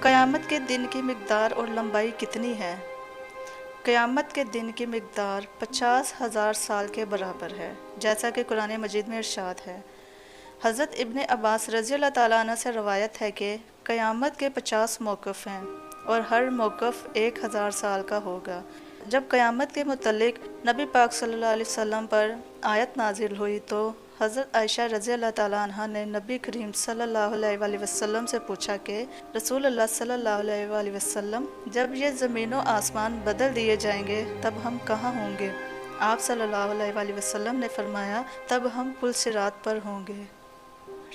क़यामत के दिन की मिक़दार और लंबाई कितनी है? क़यामत के दिन की मिक़दार 50,000 साल के बराबर है, जैसा कि कुरान मजीद में इरशाद है। हज़रत इब्न अब्बास रज़ी अल्लाह ताला अन्हु से रवायत है कि क़यामत के 50 मौक़िफ़ हैं और हर मौक़िफ़ 1000 साल का होगा। जब क़यामत के मुतल्लिक़ नबी पाक सल्लल्लाहु अलैहि वसल्लम पर आयत नाज़िल हुई तो हज़रत आयशा रज़ी अल्लाह ताला अन्हा ने नबी करीम सल्लल्लाहु अलैहि वसल्लम से पूछा कि रसूलुल्लाह सल्लल्लाहु अलैहि वसल्लम, जब ये ज़मीन व आसमान बदल दिए जाएंगे तब हम कहाँ होंगे? आप सल्लल्लाहु अलैहि वसल्लम ने फरमाया, तब हम पुल सिरात पर होंगे।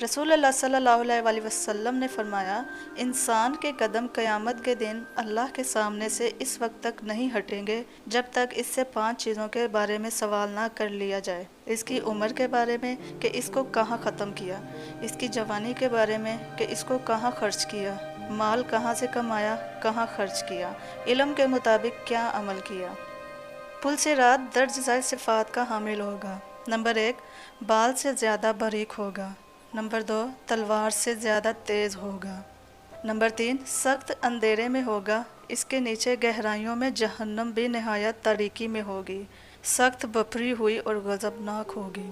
रसूलुल्लाह सल्लल्लाहु अलैहि वसल्लम ने फरमाया, इंसान के कदम क़यामत के दिन अल्लाह के सामने से इस वक्त तक नहीं हटेंगे जब तक इससे 5 चीज़ों के बारे में सवाल ना कर लिया जाए। इसकी उम्र के बारे में कि इसको कहाँ ख़त्म किया, इसकी जवानी के बारे में कि इसको कहाँ खर्च किया, माल कहाँ से कमाया, कहाँ खर्च किया, इल्म के मुताबिक क्या अमल किया। पुल सिरात दर्ज ज़ाइल सिफ़ात का हामिल होगा। नंबर 1, बाल से ज़्यादा बारीक होगा। नंबर 2, तलवार से ज़्यादा तेज़ होगा। नंबर 3, सख्त अंधेरे में होगा। इसके नीचे गहराइयों में जहन्नम भी नहायत तारीकी में होगी, सख्त बफरी हुई और गज़बनाक होगी।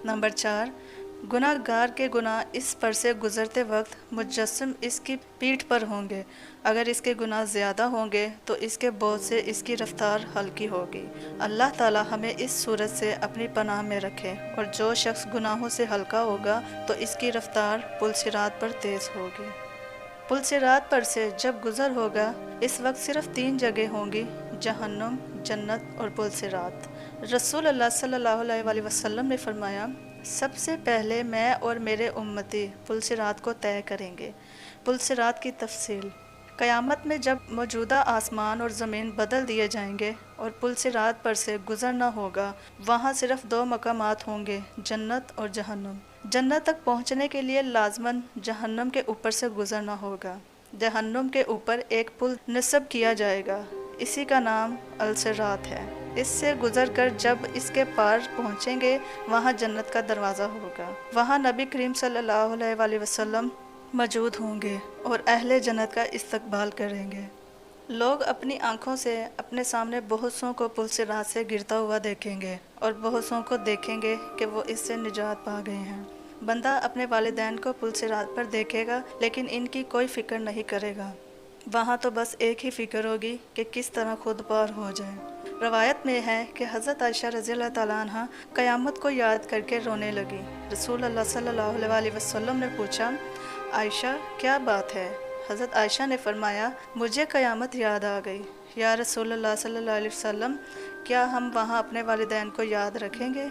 नंबर 4, गुनाहगार के गुनाह इस पर से गुज़रते वक्त मुजस्सम इसकी पीठ पर होंगे। अगर इसके गुनाह ज़्यादा होंगे तो इसके बोझ से इसकी रफ्तार हल्की होगी। अल्लाह ताला हमें इस सूरत से अपनी पनाह में रखे। और जो शख्स गुनाहों से हल्का होगा तो इसकी रफ्तार पुल सिरात पर तेज़ होगी। पुल सिरात पर से जब गुज़र होगा, इस वक्त सिर्फ़ 3 जगह होंगी, जहन्नुम, जन्नत और पुल सिरात। रसूलुल्लाह सल्लल्लाहु अलैहि वसल्लम ने फरमाया, सबसे पहले मैं और मेरे उम्मती पुल सिरात को तय करेंगे। पुल सिरात की तफसील। क़यामत में जब मौजूदा आसमान और ज़मीन बदल दिए जाएंगे और पुल सिरात पर से गुज़रना होगा, वहाँ सिर्फ़ 2 मकामात होंगे, जन्नत और जहन्नुम। जन्नत तक पहुँचने के लिए लाज़मन जहन्नुम के ऊपर से गुज़रना होगा। जहन्नुम के ऊपर एक पुल नस्ब किया जाएगा, इसी का नाम अल-सिरात है। इससे गुज़र कर जब इसके पार पहुँचेंगे, वहाँ जन्नत का दरवाज़ा होगा। वहाँ नबी करीम सल्लल्लाहु अलैहि वसल्लम मौजूद होंगे और अहले जन्नत का इस्तकबाल करेंगे। लोग अपनी आँखों से अपने सामने बहुत सौ को पुल सिरात से गिरता हुआ देखेंगे और बहुत सौ को देखेंगे कि वो इससे निजात पा गए हैं। बंदा अपने वालिदैन को पुल सिरात पर देखेगा, लेकिन इनकी कोई फ़िक्र नहीं करेगा। वहाँ तो बस एक ही फ़िक्र होगी कि किस तरह खुद पार हो जाए। रवायत में है कि हज़रत आयशा रज़ी अल्लाह ताला अन्हा क़यामत को याद करके रोने लगी। रसूलुल्लाह सल्लल्लाहु अलैहि वसल्लम ने पूछा, आयशा क्या बात है? हज़रत आयशा ने फरमाया, मुझे क़यामत याद आ गई। या रसूलुल्लाह सल्लल्लाहु अलैहि वसल्लम, क्या हम वहाँ अपने वालिदैन को याद रखेंगे?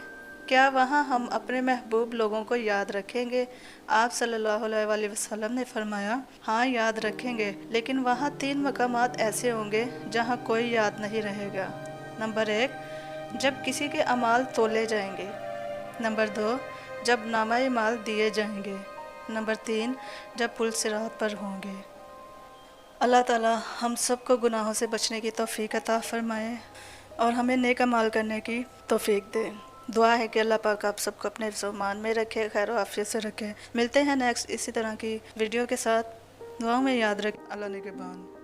क्या वहाँ हम अपने महबूब लोगों को याद रखेंगे? आप सल्लल्लाहु अलैहि वसल्लम ने फरमाया, हाँ याद रखेंगे, लेकिन वहाँ 3 मकामात ऐसे होंगे जहाँ कोई याद नहीं रहेगा। नंबर 1, जब किसी के अमाल तोले जाएंगे। नंबर 2, जब नामा माल दिए जाएंगे। नंबर 3, जब पुल सिरात पर होंगे। अल्लाह ताला हम सबको गुनाहों से बचने की तौफ़ीक अता फ़रमाए और हमें नेक अमाल करने की तौफ़ीक दे। दुआ है कि अल्लाह पाक आप सबको अपने ज़ुबान में रखे, खैर व आफ़ियत से रखे। मिलते हैं नेक्स्ट इसी तरह की वीडियो के साथ। दुआओं में याद रखें। अल्लाह निगहबान।